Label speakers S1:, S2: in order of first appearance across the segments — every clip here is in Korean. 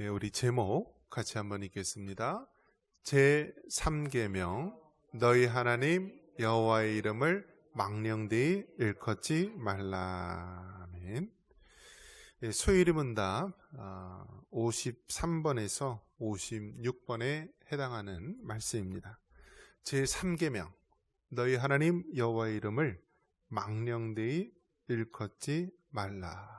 S1: 우리 제목 같이 한번 읽겠습니다. 제3계명 너희 하나님 여호와의 이름을 망령되이 일컫지 말라. 아멘. 소일의 문답 53번에서 56번에 해당하는 말씀입니다. 제3계명 너희 하나님 여호와의 이름을 망령되이 일컫지 말라.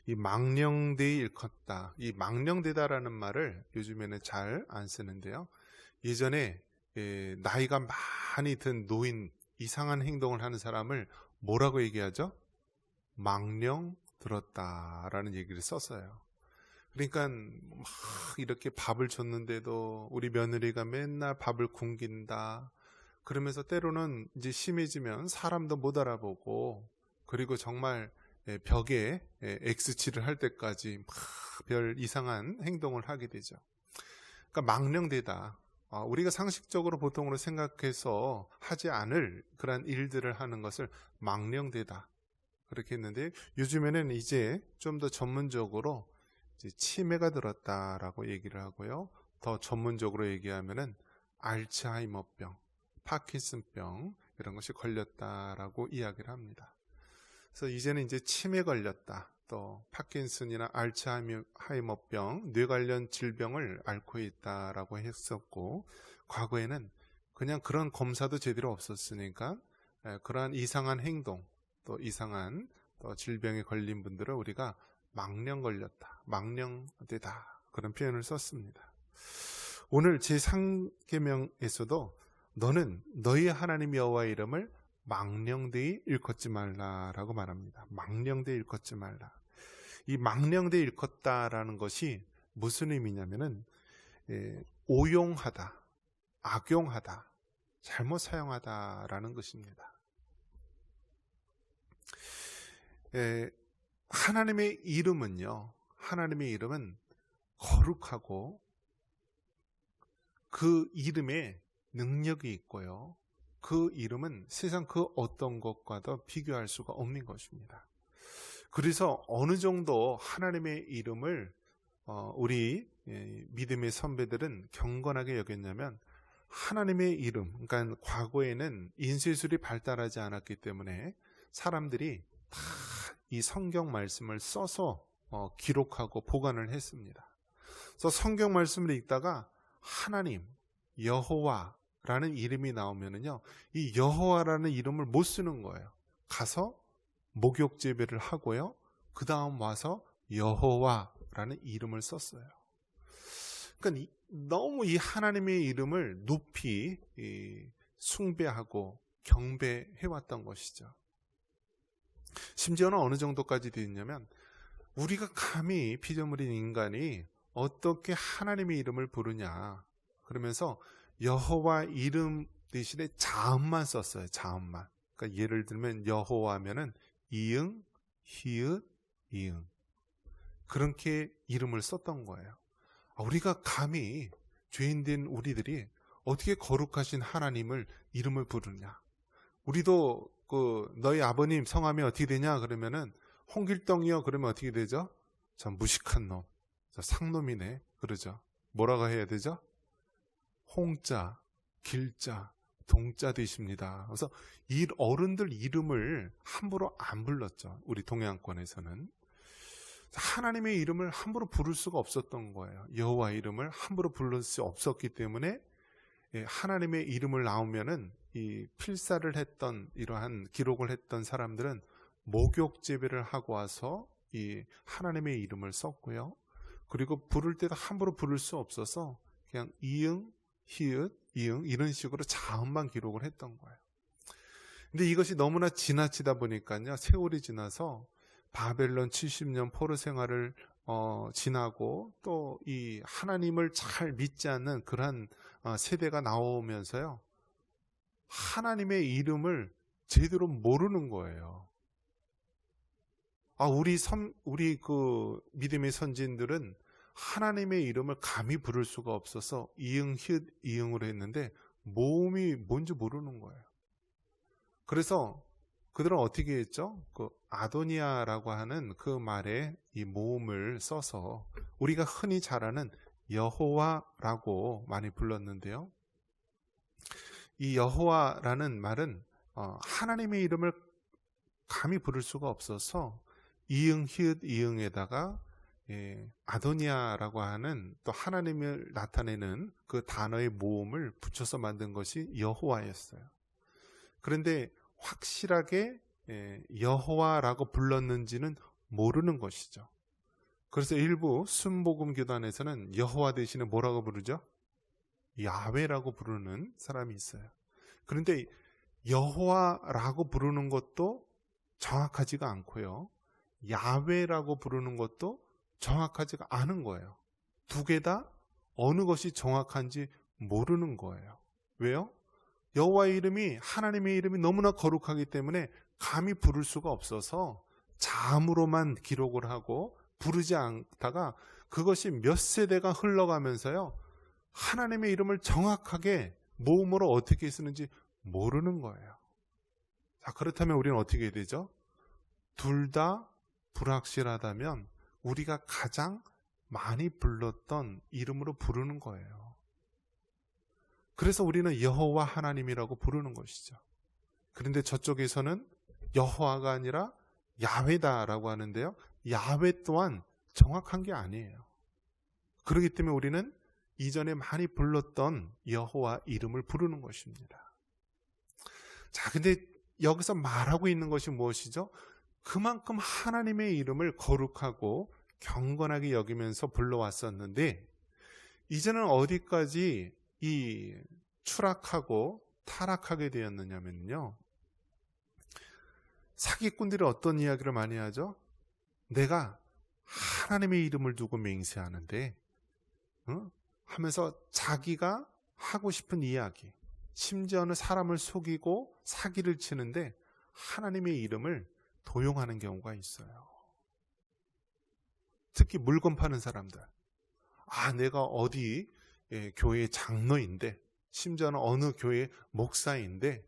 S1: 이 망령되이 일컫다, 이 망령되다라는 말을 요즘에는 잘 안 쓰는데요. 예전에 나이가 많이 든 노인, 이상한 행동을 하는 사람을 뭐라고 얘기하죠? 망령 들었다라는 얘기를 썼어요. 그러니까 막 이렇게 밥을 줬는데도 우리 며느리가 맨날 밥을 굶긴다. 그러면서 때로는 이제 심해지면 사람도 못 알아보고, 그리고 정말 벽에 X칠을 할 때까지 막 별 이상한 행동을 하게 되죠. 그러니까 망령되다. 우리가 상식적으로 보통으로 생각해서 하지 않을 그런 일들을 하는 것을 망령되다 그렇게 했는데, 요즘에는 이제 좀 더 전문적으로 이제 치매가 들었다라고 얘기를 하고요. 더 전문적으로 얘기하면은 알츠하이머병, 파킨슨병 이런 것이 걸렸다라고 이야기를 합니다. 그래서 이제는 이제 치매 걸렸다, 또 파킨슨이나 알츠하이머병, 뇌 관련 질병을 앓고 있다라고 했었고, 과거에는 그냥 그런 검사도 제대로 없었으니까 그러한 이상한 행동, 또 이상한 또 질병에 걸린 분들을 우리가 망령 걸렸다, 망령되다 그런 표현을 썼습니다. 오늘 제3계명에서도 너는 너희 하나님 여호와의 이름을 망령되이 일컫지 말라라고 말합니다. 망령되이 일컫지 말라. 이 망령되이 일컫다라는 것이 무슨 의미냐면은 오용하다, 악용하다, 잘못 사용하다라는 것입니다. 하나님의 이름은요, 하나님의 이름은 거룩하고 그 이름에 능력이 있고요, 그 이름은 세상 그 어떤 것과도 비교할 수가 없는 것입니다. 그래서 어느 정도 하나님의 이름을 우리 믿음의 선배들은 경건하게 여겼냐면, 하나님의 이름, 그러니까 과거에는 인쇄술이 발달하지 않았기 때문에 사람들이 다 이 성경 말씀을 써서 기록하고 보관을 했습니다. 그래서 성경 말씀을 읽다가 하나님, 여호와라는 이름이 나오면은요, 이 여호와라는 이름을 못 쓰는 거예요. 가서 목욕 제비를 하고요, 그 다음 와서 여호와라는 이름을 썼어요. 그러니까 너무 이 하나님의 이름을 높이 숭배하고 경배해왔던 것이죠. 심지어는 어느 정도까지 되었냐면, 우리가 감히 피조물인 인간이 어떻게 하나님의 이름을 부르냐 그러면서 여호와 이름 대신에 자음만 썼어요. 자음만. 그러니까 예를 들면 여호와면은 이응, 히읗, 이응, 그렇게 이름을 썼던 거예요. 우리가 감히 죄인된 우리들이 어떻게 거룩하신 하나님을 이름을 부르냐. 우리도 너희 아버님 성함이 어떻게 되냐 그러면은 홍길동이요 그러면 어떻게 되죠? 저 무식한 놈, 저 상놈이네 그러죠. 뭐라고 해야 되죠? 홍자, 길자, 동자 되십니다. 그래서 이 어른들 이름을 함부로 안 불렀죠. 우리 동양권에서는 하나님의 이름을 함부로 부를 수가 없었던 거예요. 여호와 이름을 함부로 부를 수 없었기 때문에 하나님의 이름을 나오면은 이 필사를 했던, 이러한 기록을 했던 사람들은 목욕 제비를 하고 와서 이 하나님의 이름을 썼고요. 그리고 부를 때도 함부로 부를 수 없어서 그냥 이응, 히읗, 이응 이런 식으로 자음만 기록을 했던 거예요. 근데 이것이 너무나 지나치다 보니까요, 세월이 지나서 바벨론 70년 포로 생활을 지나고 또 이 하나님을 잘 믿지 않는 그러한 세대가 나오면서요, 하나님의 이름을 제대로 모르는 거예요. 우리 그 믿음의 선진들은 하나님의 이름을 감히 부를 수가 없어서 이응, 히읗, 이응으로 했는데 모음이 뭔지 모르는 거예요. 그래서 그들은 어떻게 했죠? 그 아도니아라고 하는 그 말에 이 모음을 써서 우리가 흔히 잘 아는 여호와라고 많이 불렀는데요. 이 여호와라는 말은 하나님의 이름을 감히 부를 수가 없어서 이응, 히읗, 이응에다가 아도니아라고 하는 또 하나님을 나타내는 그 단어의 모음을 붙여서 만든 것이 여호와였어요. 그런데 확실하게 여호와라고 불렀는지는 모르는 것이죠. 그래서 일부 순복음 교단에서는 여호와 대신에 뭐라고 부르죠? 야훼라고 부르는 사람이 있어요. 그런데 여호와라고 부르는 것도 정확하지가 않고요. 야훼라고 부르는 것도 정확하지가 않은 거예요. 두 개 다 어느 것이 정확한지 모르는 거예요. 왜요? 여호와의 이름이, 하나님의 이름이 너무나 거룩하기 때문에 감히 부를 수가 없어서 자음으로만 기록을 하고 부르지 않다가 그것이 몇 세대가 흘러가면서요, 하나님의 이름을 정확하게 모음으로 어떻게 쓰는지 모르는 거예요. 자, 그렇다면 우리는 어떻게 해야 되죠? 둘 다 불확실하다면 우리가 가장 많이 불렀던 이름으로 부르는 거예요. 그래서 우리는 여호와 하나님이라고 부르는 것이죠. 그런데 저쪽에서는 여호와가 아니라 야훼다라고 하는데요, 야훼 또한 정확한 게 아니에요. 그렇기 때문에 우리는 이전에 많이 불렀던 여호와 이름을 부르는 것입니다. 자, 근데 여기서 말하고 있는 것이 무엇이죠? 그만큼 하나님의 이름을 거룩하고 경건하게 여기면서 불러왔었는데, 이제는 어디까지 이 추락하고 타락하게 되었느냐면요, 사기꾼들이 어떤 이야기를 많이 하죠? 내가 하나님의 이름을 두고 맹세하는데 하면서 자기가 하고 싶은 이야기, 심지어는 사람을 속이고 사기를 치는데 하나님의 이름을 도용하는 경우가 있어요. 특히 물건 파는 사람들, 내가 어디 교회 장로인데, 심지어는 어느 교회 목사인데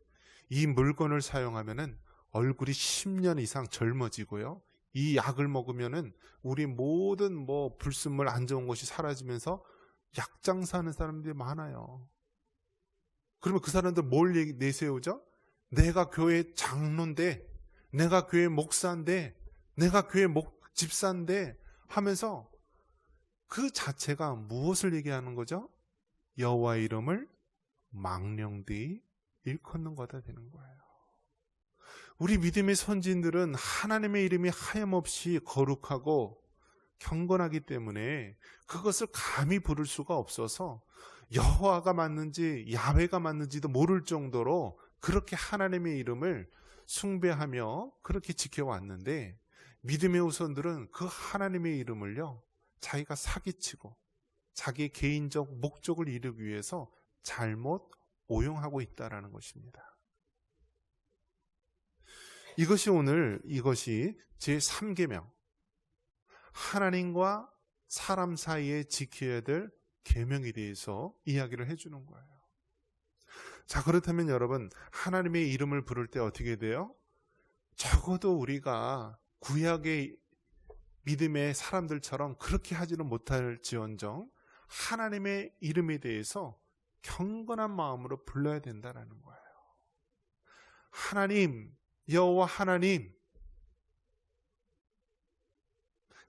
S1: 이 물건을 사용하면은 얼굴이 10년 이상 젊어지고요, 이 약을 먹으면은 우리 모든 불순물, 안 좋은 것이 사라지면서 약장사하는 사람들이 많아요. 그러면 그 사람들 뭘 내세우죠? 내가 교회 장로인데, 내가 교회 목사인데, 내가 교회 집사인데 하면서 그 자체가 무엇을 얘기하는 거죠? 여호와의 이름을 망령되이 일컫는 거다 되는 거예요. 우리 믿음의 선진들은 하나님의 이름이 하염없이 거룩하고 경건하기 때문에 그것을 감히 부를 수가 없어서 여호와가 맞는지 야훼가 맞는지도 모를 정도로 그렇게 하나님의 이름을 숭배하며 그렇게 지켜왔는데, 믿음의 후손들은 그 하나님의 이름을요, 자기가 사기치고 자기의 개인적 목적을 이루기 위해서 잘못 오용하고 있다라는 것입니다. 이것이 제3계명, 하나님과 사람 사이에 지켜야 될 계명에 대해서 이야기를 해주는 거예요. 자, 그렇다면 여러분, 하나님의 이름을 부를 때 어떻게 돼요? 적어도 우리가 구약의 믿음의 사람들처럼 그렇게 하지는 못할지언정 하나님의 이름에 대해서 경건한 마음으로 불러야 된다는 거예요. 하나님, 여호와 하나님,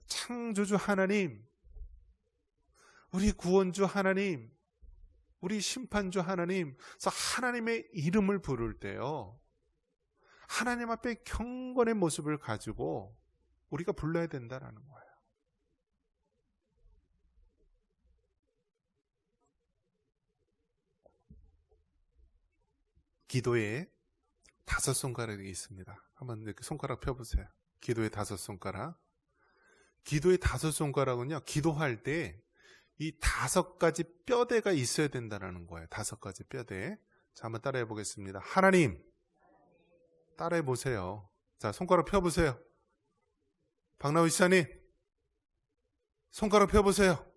S1: 창조주 하나님, 우리 구원주 하나님, 우리 심판주 하나님. 그래서 하나님의 이름을 부를 때요, 하나님 앞에 경건의 모습을 가지고 우리가 불러야 된다는 거예요. 기도에 5손가락이 있습니다. 한번 이렇게 손가락 펴보세요. 기도의 5손가락. 기도의 5손가락은요, 기도할 때 이 5가지 뼈대가 있어야 된다는 거예요. 5가지 뼈대. 자, 한번 따라해 보겠습니다. 하나님, 따라해 보세요. 자, 손가락 펴보세요. 박나우 지사님, 손가락 펴보세요.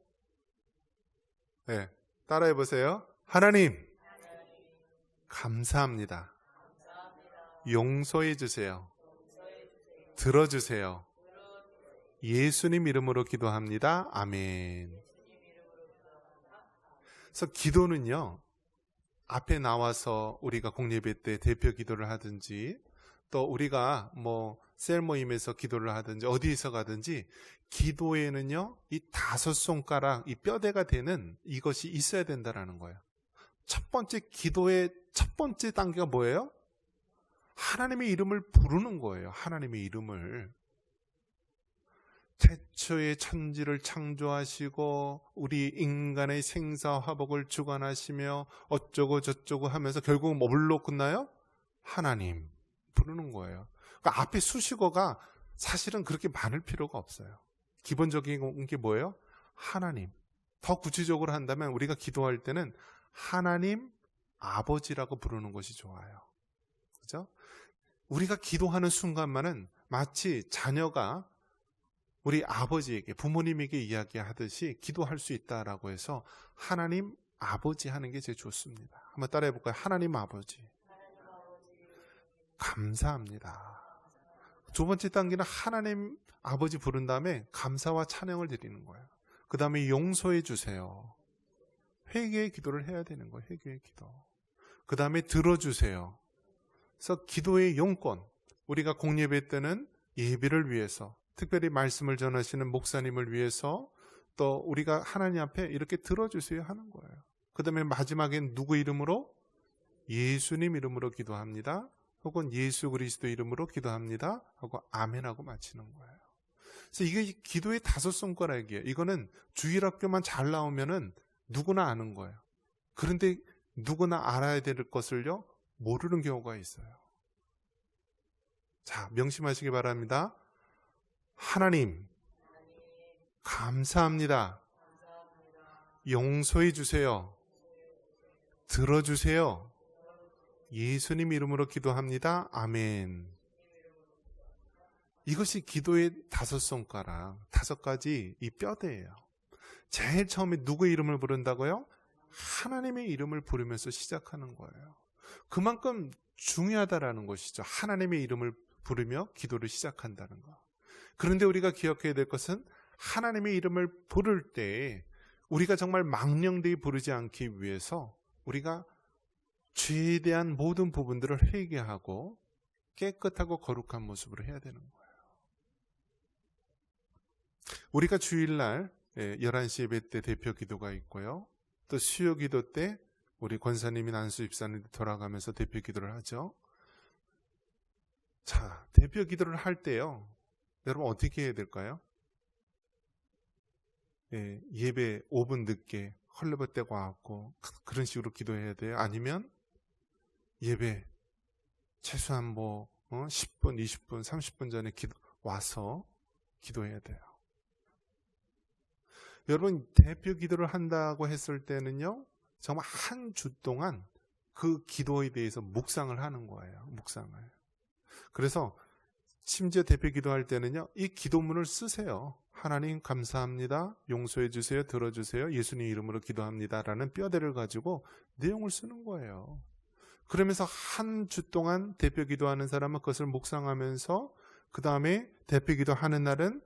S1: 네, 따라해 보세요. 하나님, 감사합니다. 용서해 주세요. 들어주세요. 예수님 이름으로 기도합니다. 아멘. 그래서 기도는요, 앞에 나와서 우리가 공예배 때 대표 기도를 하든지, 또 우리가 셀 모임에서 기도를 하든지 어디에서 가든지, 기도에는요 이 5손가락, 이 뼈대가 되는 이것이 있어야 된다라는 거예요. 첫 번째, 기도의 첫 번째 단계가 뭐예요? 하나님의 이름을 부르는 거예요. 하나님의 이름을. 태초에 천지를 창조하시고 우리 인간의 생사화복을 주관하시며 어쩌고 저쩌고 하면서 결국 뭘로 끝나요? 하나님 부르는 거예요. 그러니까 앞에 수식어가 사실은 그렇게 많을 필요가 없어요. 기본적인 게 뭐예요? 하나님. 더 구체적으로 한다면 우리가 기도할 때는 하나님 아버지라고 부르는 것이 좋아요. 그죠? 우리가 기도하는 순간만은 마치 자녀가 우리 아버지에게, 부모님에게 이야기하듯이 기도할 수 있다라고 해서 하나님 아버지 하는 게 제일 좋습니다. 한번 따라해 볼까요? 하나님 아버지. 감사합니다. 두 번째 단계는 하나님 아버지 부른 다음에 감사와 찬양을 드리는 거예요. 그 다음에 용서해 주세요. 회개의 기도를 해야 되는 거예요. 회개의 기도. 그 다음에 들어주세요. 그래서 기도의 용권, 우리가 공예배 때는 예배를 위해서, 특별히 말씀을 전하시는 목사님을 위해서, 또 우리가 하나님 앞에 이렇게 들어주세요 하는 거예요. 그 다음에 마지막엔 누구 이름으로? 예수님 이름으로 기도합니다. 혹은 예수 그리스도 이름으로 기도합니다 하고 아멘하고 마치는 거예요. 그래서 이게 기도의 5손가락이에요. 이거는 주일학교만 잘 나오면은 누구나 아는 거예요. 그런데 누구나 알아야 될 것을요 모르는 경우가 있어요. 자, 명심하시기 바랍니다. 하나님 감사합니다. 용서해 주세요. 들어주세요. 예수님 이름으로 기도합니다. 아멘. 이것이 기도의 5손가락, 5가지 이 뼈대예요. 제일 처음에 누구 이름을 부른다고요? 하나님의 이름을 부르면서 시작하는 거예요. 그만큼 중요하다라는 것이죠. 하나님의 이름을 부르며 기도를 시작한다는 거. 그런데 우리가 기억해야 될 것은 하나님의 이름을 부를 때 우리가 정말 망령되이 부르지 않기 위해서 우리가 죄에 대한 모든 부분들을 회개하고 깨끗하고 거룩한 모습으로 해야 되는 거예요. 우리가 주일날 11시 예배 때 대표 기도가 있고요. 또 수요 기도 때 우리 권사님이나 안수 집사님 돌아가면서 대표 기도를 하죠. 자, 대표 기도를 할 때요. 여러분 어떻게 해야 될까요? 예배 5분 늦게 헐레벌떼고 와갖고 그런 식으로 기도해야 돼요? 아니면 예배 최소한 10분, 20분, 30분 전에 와서 기도해야 돼요. 여러분 대표 기도를 한다고 했을 때는요 정말 한 주 동안 그 기도에 대해서 묵상을 하는 거예요. 묵상을. 그래서 심지어 대표 기도할 때는요 이 기도문을 쓰세요. 하나님 감사합니다. 용서해 주세요. 들어주세요. 예수님 이름으로 기도합니다 라는 뼈대를 가지고 내용을 쓰는 거예요. 그러면서 한 주 동안 대표 기도하는 사람은 그것을 묵상하면서 그 다음에 대표 기도하는 날은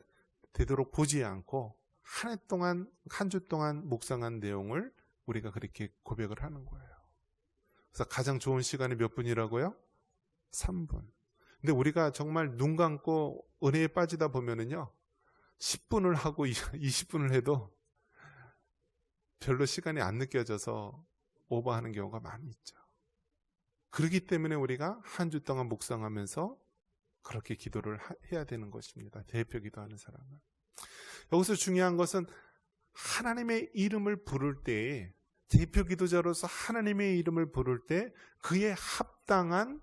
S1: 되도록 보지 않고 한 주 동안 묵상한 내용을 우리가 그렇게 고백을 하는 거예요. 그래서 가장 좋은 시간이 몇 분이라고요? 3분. 근데 우리가 정말 눈 감고 은혜에 빠지다 보면은요 10분을 하고 20분을 해도 별로 시간이 안 느껴져서 오버하는 경우가 많이 있죠. 그렇기 때문에 우리가 한 주 동안 묵상하면서 그렇게 기도를 해야 되는 것입니다. 대표 기도하는 사람은. 여기서 중요한 것은 하나님의 이름을 부를 때, 대표 기도자로서 하나님의 이름을 부를 때 그에 합당한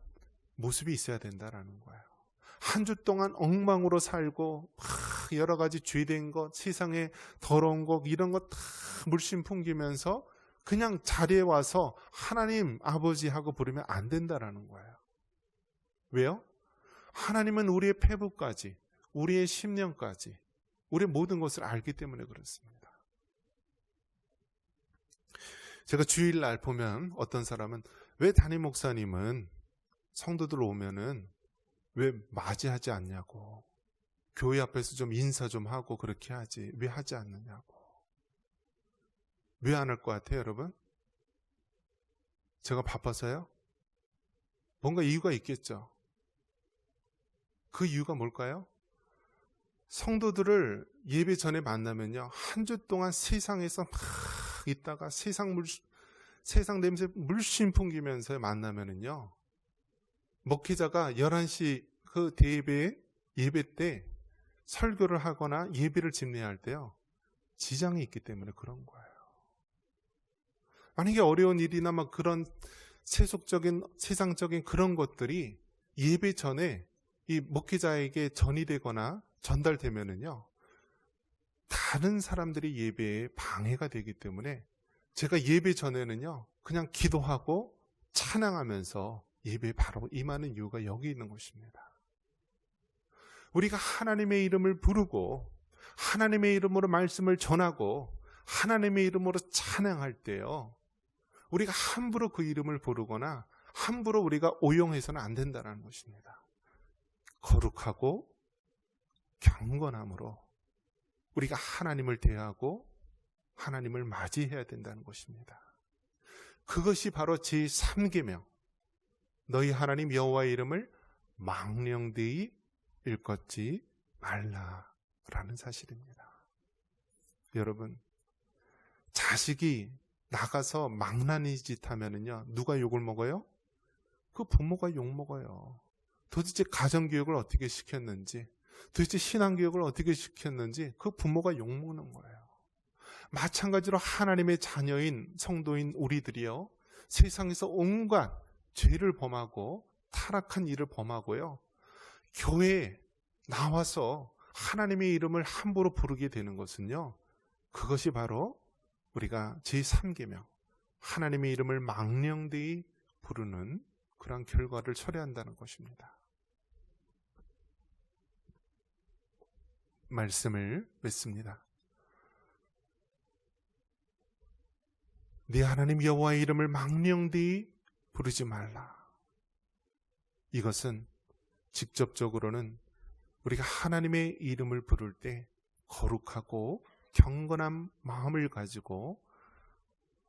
S1: 모습이 있어야 된다라는 거예요. 한 주 동안 엉망으로 살고 여러 가지 죄된 것, 세상에 더러운 것 이런 것 다 물씬 풍기면서 그냥 자리에 와서 하나님 아버지 하고 부르면 안 된다라는 거예요. 왜요? 하나님은 우리의 패부까지, 우리의 심령까지, 우리의 모든 것을 알기 때문에 그렇습니다. 제가 주일날 보면 어떤 사람은 왜 담임 목사님은 성도들 오면은 왜 맞이하지 않냐고, 교회 앞에서 좀 인사 좀 하고 그렇게 하지 왜 하지 않느냐고. 왜 안 할 것 같아요, 여러분? 제가 바빠서요? 뭔가 이유가 있겠죠. 그 이유가 뭘까요? 성도들을 예배 전에 만나면요, 한 주 동안 세상에서 막 있다가 세상 냄새 물씬 풍기면서 만나면은요, 목회자가 11시 그 예배 때 설교를 하거나 예배를 집례할 때요, 지장이 있기 때문에 그런 거예요. 만약에 어려운 일이나 막 그런 세상적인 그런 것들이 예배 전에 이 목회자에게 전이되거나 전달되면은요, 다른 사람들이 예배에 방해가 되기 때문에 제가 예배 전에는요, 그냥 기도하고 찬양하면서 예배에 바로 임하는 이유가 여기 있는 것입니다. 우리가 하나님의 이름을 부르고 하나님의 이름으로 말씀을 전하고 하나님의 이름으로 찬양할 때요, 우리가 함부로 그 이름을 부르거나 함부로 우리가 오용해서는 안 된다는 것입니다. 거룩하고 경건함으로 우리가 하나님을 대하고 하나님을 맞이해야 된다는 것입니다. 그것이 바로 제3계명, 너희 하나님 여호와의 이름을 망령되이 일컫지 말라라는 사실입니다. 여러분, 자식이 나가서 망나니 짓 하면은요, 누가 욕을 먹어요? 그 부모가 욕 먹어요. 도대체 가정교육을 어떻게 시켰는지, 도대체 신앙교육을 어떻게 시켰는지 그 부모가 욕 먹는 거예요. 마찬가지로 하나님의 자녀인 성도인 우리들이요, 세상에서 온갖 죄를 범하고 타락한 일을 범하고요, 교회에 나와서 하나님의 이름을 함부로 부르게 되는 것은요, 그것이 바로 우리가 제3계명, 하나님의 이름을 망령되이 부르는 그런 결과를 초래한다는 것입니다. 말씀을 맺습니다. 네 하나님 여호와의 이름을 망령되이 부르지 말라. 이것은 직접적으로는 우리가 하나님의 이름을 부를 때 거룩하고 경건한 마음을 가지고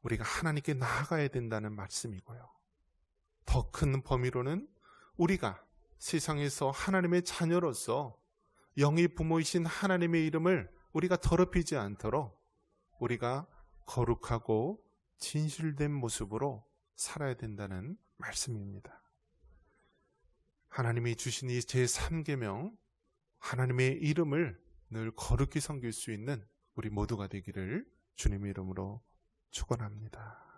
S1: 우리가 하나님께 나아가야 된다는 말씀이고요. 더 큰 범위로는 우리가 세상에서 하나님의 자녀로서 영의 부모이신 하나님의 이름을 우리가 더럽히지 않도록 우리가 거룩하고 진실된 모습으로 살아야 된다는 말씀입니다. 하나님이 주신 이 제3계명, 하나님의 이름을 늘 거룩히 섬길 수 있는 우리 모두가 되기를 주님의 이름으로 축원합니다.